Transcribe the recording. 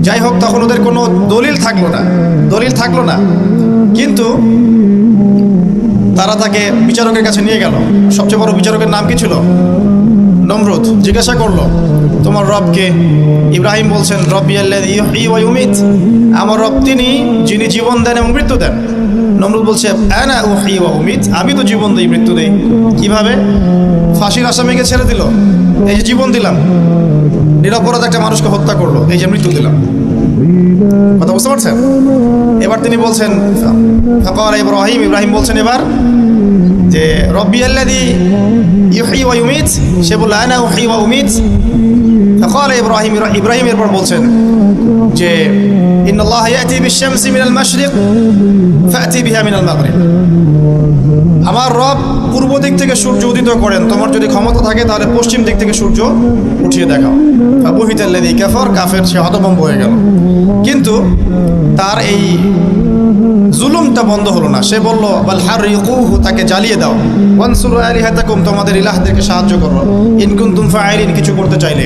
যাই হোক, তখন ওদের কোনো দলিল থাকলো না, কিন্তু তারা তাকে বিচারকের কাছে নিয়ে গেল। সবচেয়ে বড় বিচারকের নাম কি ছিল? নমরুদ। জিজ্ঞাসা করলো, তোমার রবকে? ইব্রাহিম বলছেন, রব্বি আল্লাযী ইউহয়ী ওয়া ইউমীত, আমার রব তিনি যিনি জীবন দেন এবং মৃত্যু দেন। নমরুদ বলছে, আনা উহয়ী ওয়া উমীত, আমি তো জীবন দিই মৃত্যু দেই। কিভাবে? ফাঁসির আসামিকে ছেড়ে দিল, এই যে জীবন দিলাম। নিরপরাধ একটা মানুষকে হত্যা করলো, এই যে মৃত্যু দিলাম। কথা বুঝতে পারছেন? এবার তিনি বলছেন, ফাকালা ইব্রাহিম বলছেন এবার যে রব্বি আল্লাযী ইউহয়ী ওয়া ইউমীত, সে বলল আনা উহয়ী ওয়া উমীত। ফাকালা ইব্রাহিম এরপর বলছেন যে ইন্নাল্লাহা ইয়াতি বিশ-শামসি মিনাল মাশরিক ফাতি বিহা মিনাল মাগরিব, আমার রব পূর্ব দিক থেকে সূর্য উদিত করেন, তোমার যদি ক্ষমতা থাকে তাহলে পশ্চিম দিক থেকে সূর্য উঠিয়ে দেখাও। ফাবুহিতাল্লাযী কাফার, কাফের সে হতভম্ব হয়ে গেল। কিন্তু তার এই জুলুমটা বন্ধ হলো না। সে বলল, বাল হারিকুহু, তাকে জ্বালিয়ে দাও। ওয়ানসুরু আলিহাতাকুম, তোমাদের ইলাহদেরকে সাহায্য করো। ইন কুনতুম ফাইলিন, কিছু করতে চাইলে।